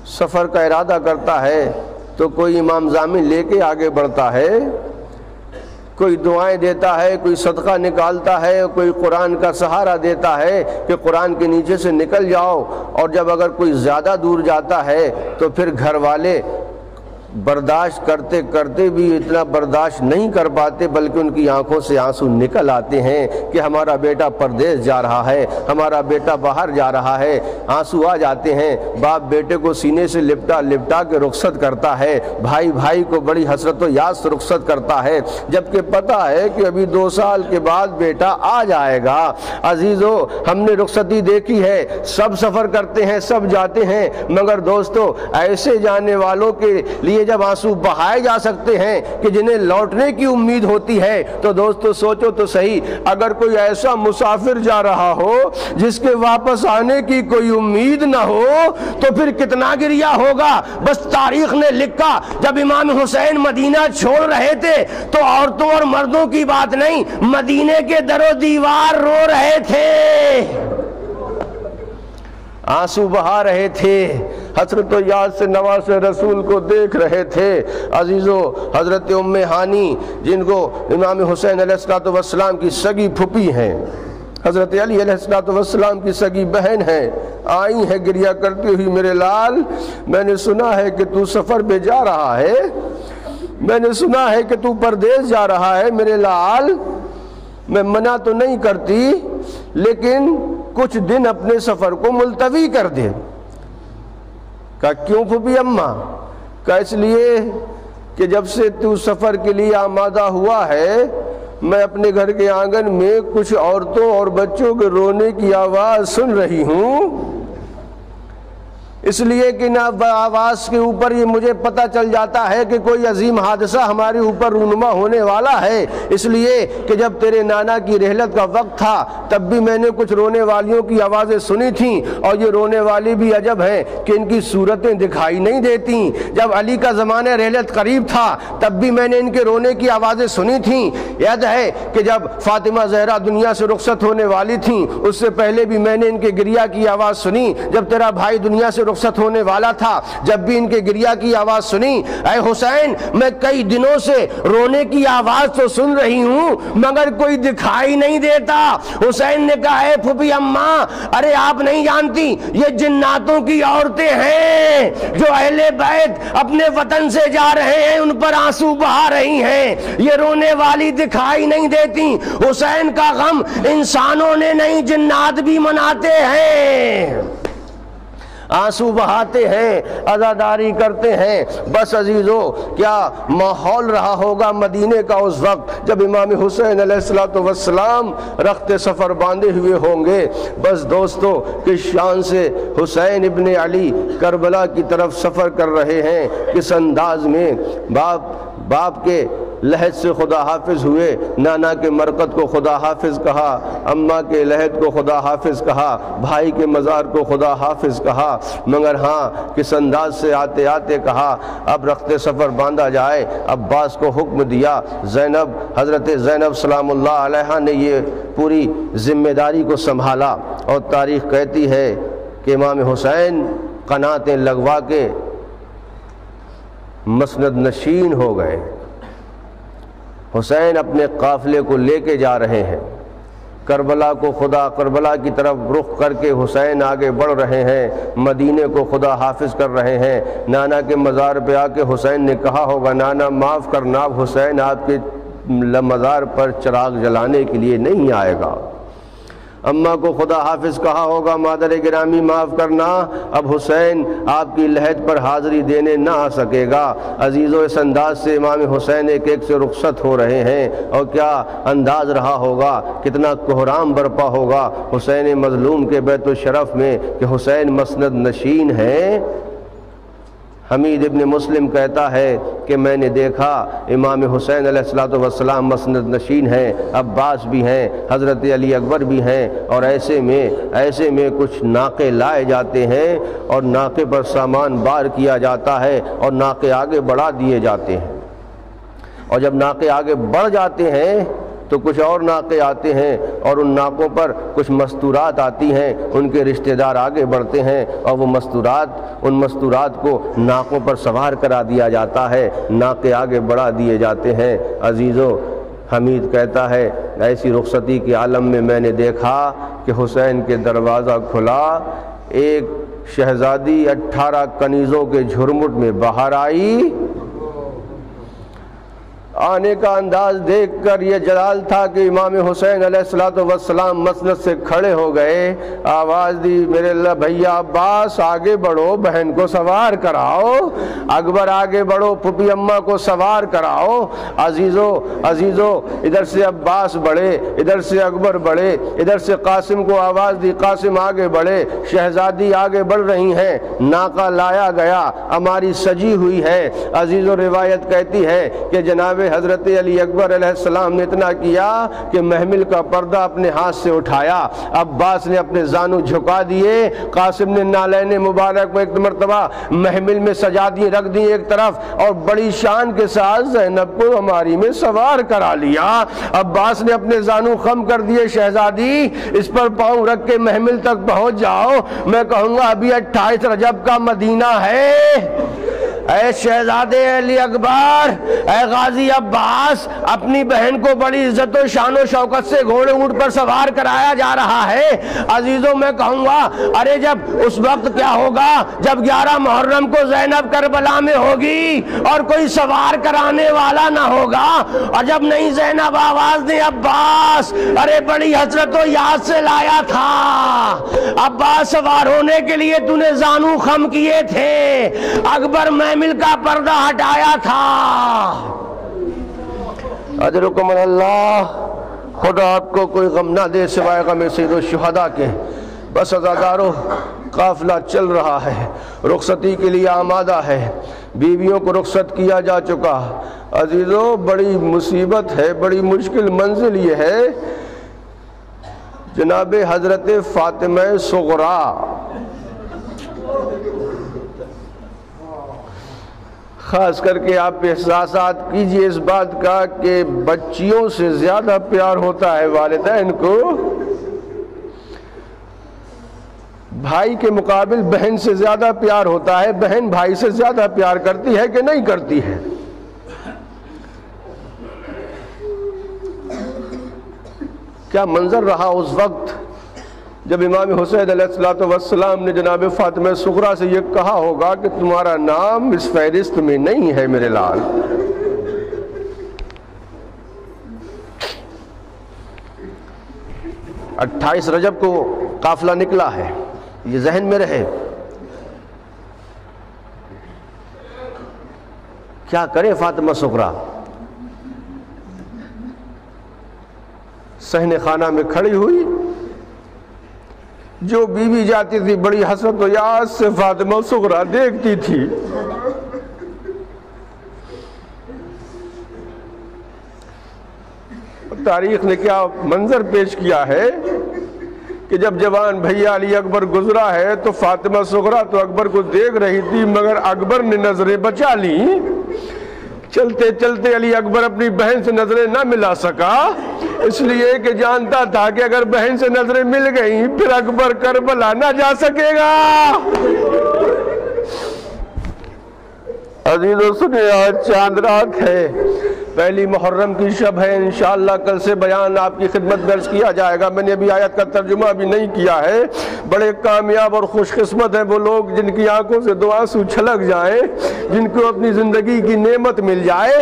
سفر کا ارادہ کرتا ہے تو کوئی امام ضامن لے کے آگے بڑھتا ہے، کوئی دعائیں دیتا ہے، کوئی صدقہ نکالتا ہے، کوئی قرآن کا سہارا دیتا ہے کہ قرآن کے نیچے سے نکل جاؤ، اور جب اگر کوئی زیادہ دور جاتا ہے تو پھر گھر والے برداشت کرتے کرتے بھی اتنا برداشت نہیں کر پاتے، بلکہ ان کی آنکھوں سے آنسو نکل آتے ہیں کہ ہمارا بیٹا پردیس جا رہا ہے، ہمارا بیٹا باہر جا رہا ہے۔ آنسو آ جاتے ہیں، باپ بیٹے کو سینے سے لپٹا لپٹا کے رخصت کرتا ہے، بھائی بھائی کو بڑی حسرت و یاد سے رخصت کرتا ہے، جبکہ پتہ ہے کہ ابھی 2 سال کے بعد بیٹا آ جائے گا۔ عزیزو، ہم نے رخصتی دیکھی ہے، سب سفر کرتے ہیں، سب جاتے ہیں، مگر دوستو ایسے جانے والوں کے لیے جب آنسو بہائے جا سکتے ہیں کہ جنہیں لوٹنے کی امید ہوتی ہے، تو دوستو سوچو تو صحیح، اگر کوئی ایسا مسافر جا رہا ہو جس کے واپس آنے کی کوئی امید نہ ہو تو پھر کتنا گریہ ہوگا۔ بس تاریخ نے لکھا جب امام حسین مدینہ چھوڑ رہے تھے تو عورتوں اور مردوں کی بات نہیں، مدینے کے در و دیوار رو رہے تھے، آنسو بہا رہے تھے، حسرت و یاد سے نواز رسول کو دیکھ رہے تھے۔ عزیزو، حضرت ام ہانی جن کو امام حسین علیہ السلام کی سگی پھوپھی ہیں، حضرت علی علیہ السلام کی سگی بہن ہیں، آئی ہیں گریہ کرتی ہوئی، میرے لال میں نے سنا ہے کہ تو سفر پہ جا رہا ہے، میں نے سنا ہے کہ تو پردیس جا رہا ہے، میرے لال میں منع تو نہیں کرتی لیکن کچھ دن اپنے سفر کو ملتوی کر دے۔ کہا کیوں پھوپھی اماں؟ کہا اس لیے کہ جب سے تو سفر کے لیے آمادہ ہوا ہے میں اپنے گھر کے آنگن میں کچھ عورتوں اور بچوں کے رونے کی آواز سن رہی ہوں، اس لیے کہ نہ آواز کے اوپر یہ مجھے پتہ چل جاتا ہے کہ کوئی عظیم حادثہ ہمارے اوپر رونما ہونے والا ہے، اس لیے کہ جب تیرے نانا کی رحلت کا وقت تھا تب بھی میں نے کچھ رونے والیوں کی آوازیں سنی تھیں، اور یہ رونے والی بھی عجب ہیں کہ ان کی صورتیں دکھائی نہیں دیتی۔ جب علی کا زمانہ رحلت قریب تھا تب بھی میں نے ان کے رونے کی آوازیں سنی تھیں۔ یاد ہے کہ جب فاطمہ زہرا دنیا سے رخصت ہونے والی تھیں اس سے پہلے بھی میں نے ان کے گریہ کی آواز سنی، جب تیرا بھائی دنیا سے رخصت ہونے والا تھا جب بھی ان کے گریہ کی آواز سنی۔ اے حسین، میں کئی دنوں سے رونے کی آواز تو سن رہی ہوں مگر کوئی دکھائی نہیں دیتا۔ حسین نے کہا اے پھوپھی اماں، ارے آپ نہیں جانتی یہ جناتوں کی عورتیں ہیں جو اہل بیت اپنے وطن سے جا رہے ہیں ان پر آنسو بہا رہی ہیں، یہ رونے والی دکھائی نہیں دیتی۔ حسین کا غم انسانوں نے نہیں جنات بھی مناتے ہیں، آنسو بہاتے ہیں، عزاداری کرتے ہیں۔ بس عزیزو، کیا ماحول رہا ہوگا مدینے کا اس وقت جب امام حسین علیہ السلام رخت سفر باندھے ہوئے ہوں گے۔ بس دوستو، کس شان سے حسین ابن علی کربلا کی طرف سفر کر رہے ہیں، کس انداز میں باپ کے لحد سے خدا حافظ ہوئے، نانا کے مرکت کو خدا حافظ کہا، اماں کے لحد کو خدا حافظ کہا، بھائی کے مزار کو خدا حافظ کہا، مگر ہاں کس انداز سے آتے آتے کہا اب رخت سفر باندھا جائے۔ عباس کو حکم دیا، حضرت زینب سلام اللہ علیہا نے یہ پوری ذمہ داری کو سنبھالا، اور تاریخ کہتی ہے کہ امام حسین قناتیں لگوا کے مسند نشین ہو گئے۔ حسین اپنے قافلے کو لے کے جا رہے ہیں، کربلا کی طرف رخ کر کے حسین آگے بڑھ رہے ہیں، مدینے کو خدا حافظ کر رہے ہیں۔ نانا کے مزار پہ آ کے حسین نے کہا ہوگا نانا معاف کرنا، اب حسین آپ کے مزار پر چراغ جلانے کے لیے نہیں آئے گا۔ اماں کو خدا حافظ کہا ہوگا مادر گرامی معاف کرنا، اب حسین آپ کی لحد پر حاضری دینے نہ آ سکے گا۔ عزیزو، اس انداز سے امام حسین ایک ایک سے رخصت ہو رہے ہیں، اور کیا انداز رہا ہوگا، کتنا کوہرام برپا ہوگا حسین مظلوم کے بیت الشرف میں کہ حسین مسند نشین ہیں۔ حمید ابن مسلم کہتا ہے کہ میں نے دیکھا امام حسین علیہ السلام مسند نشین ہیں، عباس بھی ہیں، حضرت علی اکبر بھی ہیں، اور ایسے میں کچھ ناقے لائے جاتے ہیں اور ناقے پر سامان بار کیا جاتا ہے اور ناقے آگے بڑھا دیے جاتے ہیں، اور جب ناقے آگے بڑھ جاتے ہیں تو کچھ اور ناقے آتے ہیں اور ان ناقوں پر کچھ مستورات آتی ہیں، ان کے رشتہ دار آگے بڑھتے ہیں اور وہ ان مستورات کو ناقوں پر سوار کرا دیا جاتا ہے، ناقے آگے بڑھا دیے جاتے ہیں۔ عزیزو، حمید کہتا ہے ایسی رخصتی کے عالم میں نے دیکھا کہ حسین کے دروازہ کھلا، ایک شہزادی 18 کنیزوں کے جھرمٹ میں باہر آئی آنے کا انداز دیکھ کر یہ جلال تھا کہ امام حسین علیہ السلام مسند سے کھڑے ہو گئے، آواز دی میرے اللہ بھیا عباس آگے بڑھو، بہن کو سوار کراؤ، اکبر آگے بڑھو، پھپھی اماں کو سوار کراؤ، عزیزو ادھر سے عباس بڑھے، ادھر سے اکبر بڑھے، ادھر سے قاسم کو آواز دی قاسم آگے بڑھے، شہزادی آگے بڑھ رہی ہیں، ناقہ لایا گیا، ہماری سجی ہوئی ہے۔ عزیزو روایت کہتی ہے کہ جناب حضرت علی اکبر علیہ السلام نے اتنا کیا کہ محمل کا پردہ اپنے ہاتھ سے اٹھایا، عباس نے اپنے زانو جھکا دیے، قاسم نے نالین مبارک میں ایک مرتبہ محمل میں سجا دی رکھ دی ایک طرف، اور بڑی شان کے ساتھ زینب کو ہماری میں سوار کرا لیا۔ عباس نے اپنے زانو خم کر دیے، شہزادی اس پر پاؤں رکھ کے محمل تک پہنچ جاؤ، میں کہوں گا ابھی 28 رجب کا مدینہ ہے۔ اے شہزادے علی اکبر، اے غازی عباس، اپنی بہن کو بڑی عزت و شان و شوکت سے گھوڑے اونٹ پر سوار کرایا جا رہا ہے۔ عزیزوں میں کہوں گا ارے جب اس وقت کیا ہوگا جب 11 محرم کو زینب کربلا میں ہوگی اور کوئی سوار کرانے والا نہ ہوگا، اور جب نہیں زینب آواز دے عباس، ارے بڑی حسرت و یاد سے لایا تھا، عباس سوار ہونے کے لیے تو نے زانو خم کیے تھے، اکبر محمل کا پردہ ہٹایا تھا۔ اجرکم اللہ، خدا آپ کو کوئی غم نہ دے سوائے غم سید الشہداء کے۔ بس عزادارو، قافلہ چل رہا ہے، رخصتی کے لیے آمادہ ہے، بیویوں کو رخصت کیا جا چکا۔ عزیزو بڑی مصیبت ہے، بڑی مشکل منزل یہ ہے، جناب حضرت فاطمہ صغریٰ خاص کر کے آپ احساسات کیجئے اس بات کا کہ بچیوں سے زیادہ پیار ہوتا ہے والدین کو، بھائی کے مقابل بہن سے زیادہ پیار ہوتا ہے، بہن بھائی سے زیادہ پیار کرتی ہے کہ نہیں کرتی ہے؟ کیا منظر رہا اس وقت جب امام حسین علیہ السلام نے جناب فاطمہ صغریٰ سے یہ کہا ہوگا کہ تمہارا نام اس فہرست میں نہیں ہے میرے لال۔ 28 رجب کو قافلہ نکلا ہے، یہ ذہن میں رہے۔ کیا کرے فاطمہ صغریٰ؟ صحن خانہ میں کھڑی ہوئی، جو بیوی جاتی تھی بڑی حسرت و یاد سے فاطمہ صغریٰ دیکھتی تھی۔ تاریخ نے کیا منظر پیش کیا ہے کہ جب جوان بھیا علی اکبر گزرا ہے تو فاطمہ صغریٰ تو اکبر کو دیکھ رہی تھی، مگر اکبر نے نظریں بچا لیں۔ چلتے چلتے علی اکبر اپنی بہن سے نظریں نہ ملا سکا، اس لیے کہ جانتا تھا کہ اگر بہن سے نظریں مل گئیں پھر اکبر کربلا نہ جا سکے گا۔ عزیزو سنیں، آج چاند رات ہے، پہلی محرم کی شب ہے، انشاءاللہ کل سے بیان آپ کی خدمت میں عرض کیا جائے گا۔ میں نے ابھی آیت کا ترجمہ بھی نہیں کیا ہے۔ بڑے کامیاب اور خوش قسمت ہیں وہ لوگ جن کی آنکھوں سے دو آنسو چھلک جائیں، جن کو اپنی زندگی کی نعمت مل جائے۔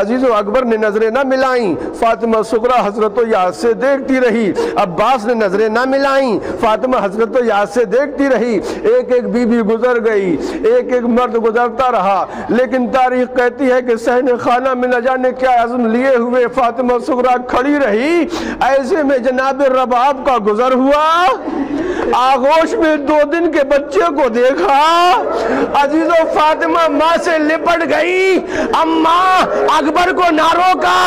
عزیزو اکبر نے نظریں نہ ملائیں، فاطمہ صغریٰ حضرت و یاد سے دیکھتی رہی، عباس نے نظریں نہ ملائیں، فاطمہ حضرت و یاد سے دیکھتی رہی۔ ایک ایک بیوی گزر گئی، ایک ایک مرد گزرتا رہا، لیکن تاریخ کہتی ہے کہ صحن خانہ میں نہ جانے کیا عزم لیے ہوئے فاطمہ صغریٰ کھڑی رہی۔ ایسے میں جناب رباب کا گزر ہوا، آغوش میں 2 دن کے بچے کو دیکھا۔ عزیزو فاطمہ ماں سے لپٹ گئی، اماں اکبر کو نہ روکا،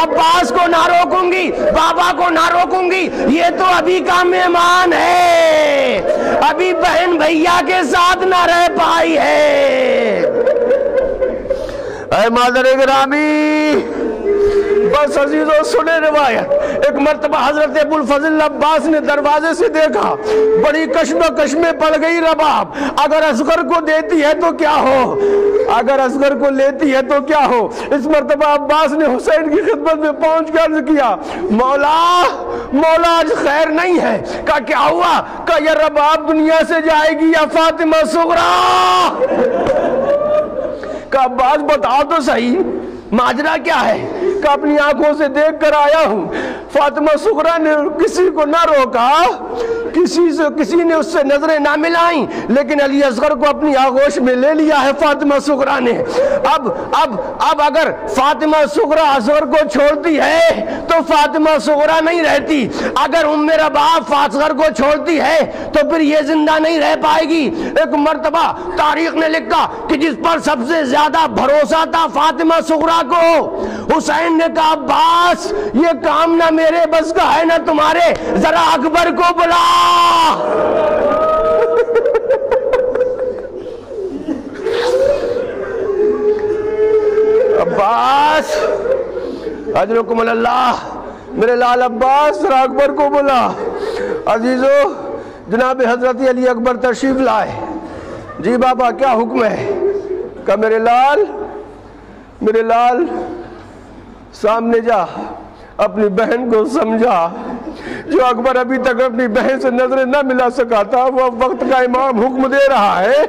عباس کو نہ روکوں گی، بابا کو نہ روکوں گی، یہ تو ابھی کا مہمان ہے، ابھی بہن بھیا کے ساتھ نہ رہ پائی ہے۔ اے مادر گرامی، بس عزیزو سنے روایت، ایک مرتبہ حضرت ابو الفضل عباس نے دروازے سے دیکھا، بڑی کشمکش میں پڑ گئی رباب، اگر اصغر کو دیتی ہے تو کیا ہو، اگر اصغر کو لیتی ہے تو کیا ہو۔ اس مرتبہ عباس نے حسین کی خدمت میں پہنچ کر عرض کیا، مولا آج خیر نہیں ہے۔ کہا کیا ہوا؟ کہا یہ رباب دنیا سے جائے گی یا فاطمہ صغریٰ؟ کہ عباس بتاؤ تو صحیح ماجرا کیا ہے؟ کہ اپنی آنکھوں سے دیکھ کر آیا ہوں۔ فاطمہ صغریٰ نے کسی کو نہ روکا، کسی نے اس سے نظریں نہ ملائیں، لیکن علی اصغر کو اپنی آغوش میں لے لیا ہے فاطمہ صغریٰ نے۔ اب اگر فاطمہ صغریٰ اصغر کو چھوڑتی ہے تو فاطمہ صغریٰ نہیں رہتی، اگر ام رباب اصغر کو چھوڑتی ہے تو پھر یہ زندہ نہیں رہ پائے گی۔ ایک مرتبہ تاریخ نے لکھا کہ جس پر سب سے زیادہ بھروسہ تھا فاطمہ صغریٰ کو، حسین نے کہا عباس یہ کام نہ میرے بس کا ہے نہ تمہارے، ذرا اکبر کو بلا۔ عباس اجرکم اللہ، میرے لال عباس ذرا اکبر کو بلا۔ عزیزو جناب حضرت علی اکبر تشریف لائے۔ جی بابا کیا حکم ہے؟ کہ میرے لال سامنے جا، اپنی بہن کو سمجھا۔ جو اکبر ابھی تک اپنی بہن سے نظریں نہ ملا سکا تھا، وہ اب وقت کا امام حکم دے رہا ہے،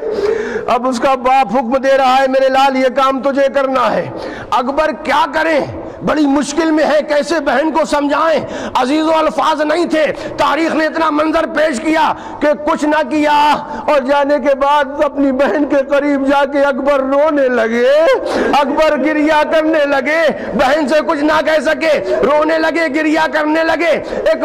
اب اس کا باپ حکم دے رہا ہے میرے لال یہ کام تجھے کرنا ہے۔ اکبر کیا کریں؟ بڑی مشکل میں ہے، کیسے بہن کو سمجھائیں؟ عزیز و الفاظ نہیں تھے۔ تاریخ نے اتنا منظر پیش کیا کہ کچھ نہ کیا، اور جانے کے بعد اپنی بہن کے قریب جا کے اکبر رونے لگے، اکبر گریہ کرنے لگے، بہن سے کچھ نہ کہہ سکے، رونے لگے، گریہ کرنے لگے۔ ایک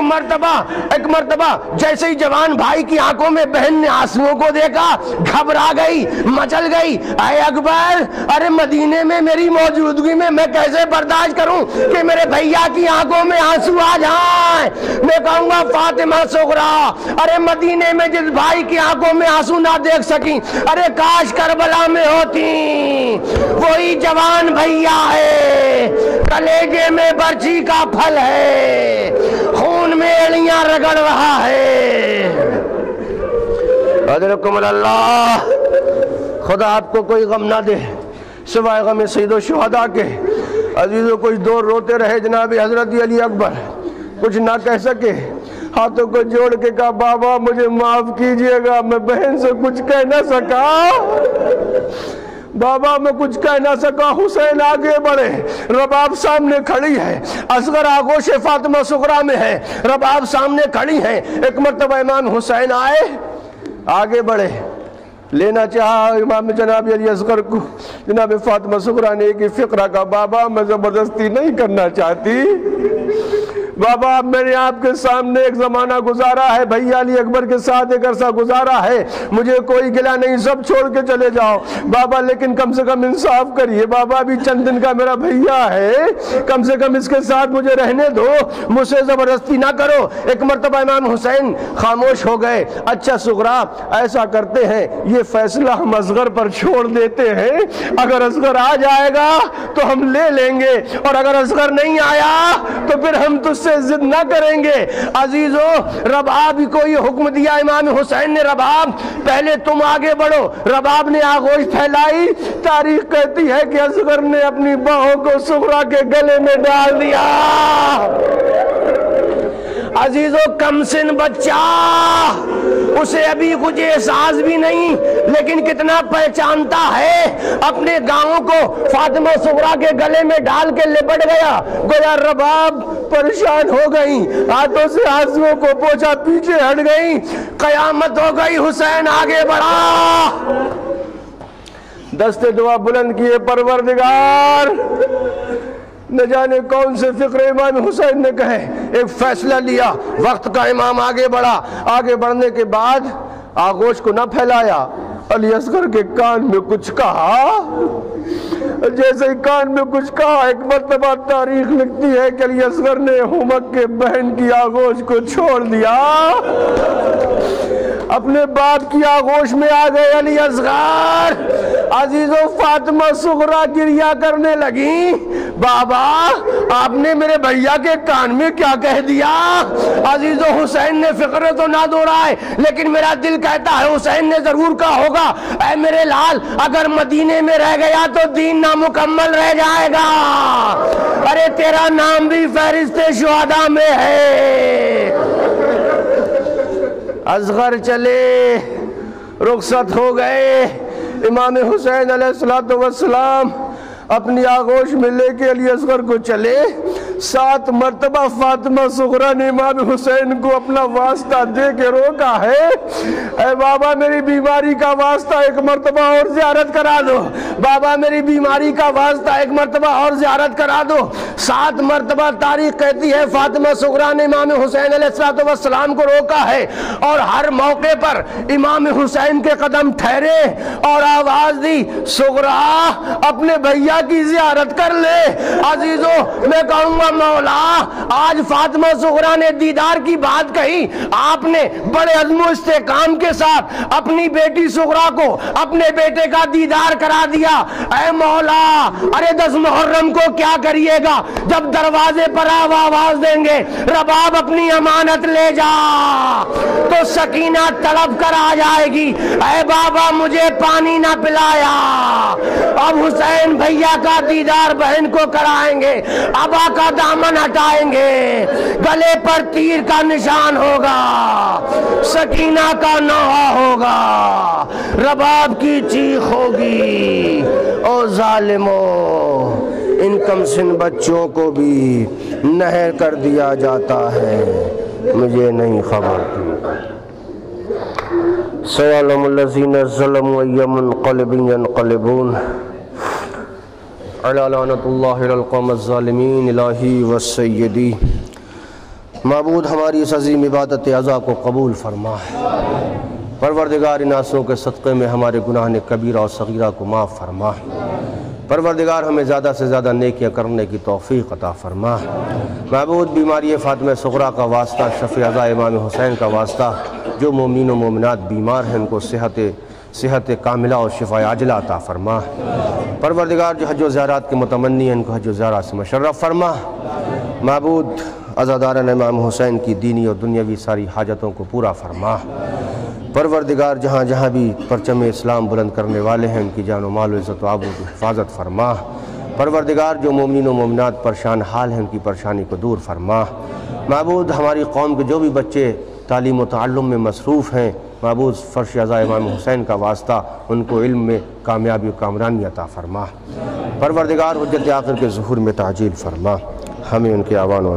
مرتبہ جیسے ہی جوان بھائی کی آنکھوں میں بہن نے آنسوؤں کو دیکھا، گھبرا گئی، مچل گئی۔ اے اکبر، ارے مدینے میں میری موجودگی میں میں کیسے برداشت کروں کہ میرے بھیا کی آنکھوں میں آنسو آ جائیں؟ میں کہوں گا فاطمہ صغریٰ، ارے مدینے میں جس بھائی کی آنکھوں میں آنسو نہ دیکھ سکیں، ارے کاش کربلا میں ہوتی۔ وہی جوان بھیا ہے، کلیجے میں برچی کا پھل ہے، خون میں ایڑیاں رگڑ رہا ہے۔ حضرکم اللہ، خدا آپ کو کوئی غم نہ دے سوائے غم سید الشہداء کے۔ عزیزوں کچھ دور روتے رہے، جناب حضرت علی اکبر کچھ نہ کہہ سکے، ہاتھوں کو جوڑ کے کہا بابا مجھے معاف کیجئے گا، میں بہن سے کچھ کہہ نہ سکا، بابا میں کچھ کہہ نہ سکا۔ حسین آگے بڑھے، رباب سامنے کھڑی ہے، اصغر آغوش فاطمہ صغریٰ میں ہے، رباب سامنے کھڑی ہے۔ ایک مرتبہ امام حسین آئے، آگے بڑھے، لینا چاہا امام جناب علی اصغر کو، جناب فاطمہ صغریٰ نے ایک فقرہ کا بابا میں زبردستی نہیں کرنا چاہتی، بابا اب میں نے آپ کے سامنے ایک زمانہ گزارا ہے، بھائی علی اکبر کے ساتھ ایک عرصہ گزارا ہے، مجھے کوئی گلہ نہیں، سب چھوڑ کے چلے جاؤ بابا، لیکن کم سے کم انصاف کریے بابا، ابھی چند دن کا میرا بھیا ہے، کم سے کم اس کے ساتھ مجھے رہنے دو، مجھ سے زبردستی نہ کرو۔ ایک مرتبہ امام حسین خاموش ہو گئے۔ اچھا صغریٰ ایسا کرتے ہیں، یہ فیصلہ ہم اصغر پر چھوڑ دیتے ہیں، اگر اصغر آ جائے گا تو ہم لے لیں گے، اور اگر اصغر نہیں آیا تو پھر ہم تجھ سے ضد نہ کریں گے۔ عزیزو رباب کو یہ حکم دیا امام حسین نے، رباب پہلے تم آگے بڑھو، رباب نے آغوش پھیلائی۔ تاریخ کہتی ہے کہ اصغر نے اپنی باہوں کو صغریٰ کے گلے میں ڈال دیا۔ عزیزو کم سن بچہ، اسے ابھی کچھ احساس بھی نہیں، لیکن کتنا پہچانتا ہے، اپنے گاؤں کو فاطمہ صغریٰ کے گلے میں ڈال کے لپٹ گیا۔ گویا رباب پریشان ہو گئی، ہاتھوں سے آنسوؤں کو پوچھا، پیچھے ہٹ گئی، قیامت ہو گئی۔ حسین آگے بڑھا، دست دعا بلند کیے، پروردگار نہ جانے کون سے فکر امام حسین نے کہے، ایک فیصلہ لیا، وقت کا امام آگے بڑھا۔ آگے بڑھنے کے بعد آغوش کو نہ پھیلایا، علی اصغر کے کان میں کچھ کہا، جیسے ہی کان میں کچھ کہا، ایک مرتبہ تاریخ لکھتی ہے کہ علی اصغر نے ہومک کے بہن کی آغوش کو چھوڑ دیا، اپنے باپ کی آغوش میں آ گئے علی اصغر۔ عزیزو فاطمہ صغریٰ گریہ کرنے لگی، بابا آپ نے میرے بھیا کے کان میں کیا کہہ دیا؟ عزیزو حسین نے فکر تو نہ دہرائے، لیکن میرا دل کہتا ہے حسین نے ضرور کہا ہوگا، اے میرے لال اگر مدینے میں رہ گیا تو دین نامکمل رہ جائے گا، ارے تیرا نام بھی فہرست شہداء میں ہے۔ اصغر چلے، رخصت ہو گئے۔ امام حسین علیہ السلام اپنی آغوش میں لے کے علی اصغر کو چلے، 7 مرتبہ فاطمہ صغریٰ نے امام حسین کو اپنا واسطہ دے کے روکا ہے، اے بابا میری بیماری کا واسطہ ایک مرتبہ اور زیارت کرا دو، بابا میری بیماری کا واسطہ ایک مرتبہ اور زیارت کرا دو۔ 7 مرتبہ تاریخ کہتی ہے فاطمہ صغریٰ نے امام حسین علیہ السلام کو روکا ہے، اور ہر موقع پر امام حسین کے قدم ٹھہرے اور آواز دی، صغریٰ اپنے بھیا کی زیارت کر لے۔ عزیزو میں کہوں گا مولا، آج فاطمہ صغریٰ نے دیدار کی بات کہی، آپ نے بڑے عزم و استحکام کے ساتھ اپنی بیٹی صغریٰ کو اپنے بیٹے کا دیدار کرا دیا۔ اے مولا، ارے 10 محرم کو کیا کریے گا جب دروازے پر آپ آواز دیں گے رباب اپنی امانت لے جا، تو سکینہ تڑپ کر آ جائے گی، اے بابا مجھے پانی نہ پلایا۔ اب حسین بھیا کا دیدار بہن کو کرائیں گے، ابا کا دامن ہٹائیں گے، گلے پر تیر کا نشان ہوگا، سکینہ کا نوحہ ہوگا، رباب کی چیخ ہوگی، او ظالمو ان کم سن بچوں کو بھی نہر کر دیا جاتا ہے، مجھے نہیں خبر تھی۔ سیعلم الذین ظلموا ای منقلب ینقلبون، علی لعنۃ اللہ علی القوم الظالمین۔ الہی و سیدی، معبود ہماری اس عظیم عبادت عزا کو قبول فرما، پروردگار ان آنسوؤں کے صدقے میں ہمارے گناہ کبیرہ اور صغیرہ کو معاف فرما، پروردگار ہمیں زیادہ سے زیادہ نیکیاں کرنے کی توفیق عطا فرما۔ معبود بیماری فاطمہ صغریٰ کا واسطہ، شفیع عزا امام حسین کا واسطہ، جو مومنین و مومنات بیمار ہیں ان کو صحت کاملہ اور شفا عاجلہ عطا فرما۔ پروردگار جو حج و زیارات کے متمنی ہیں ان کو حج و زیارات سے مشرف فرما۔ معبود عزاداران امام حسین کی دینی اور دنیاوی ساری حاجتوں کو پورا فرما۔ پروردگار جہاں جہاں بھی پرچم اسلام بلند کرنے والے ہیں ان کی جان و مال و عزت و آبرو کی حفاظت فرما۔ پروردگار جو مومنین و مومنات پریشان حال ہیں ان کی پریشانی کو دور فرما۔ معبود ہماری قوم کے جو بھی بچے تعلیم و تعلم میں مصروف ہیں، معبود فرش عزا امام حسین کا واسطہ ان کو علم میں کامیابی و کامرانی عطا فرما۔ پروردگار حجت آخر کے ظہور میں تعجیل فرما، ہمیں ان کے آوان و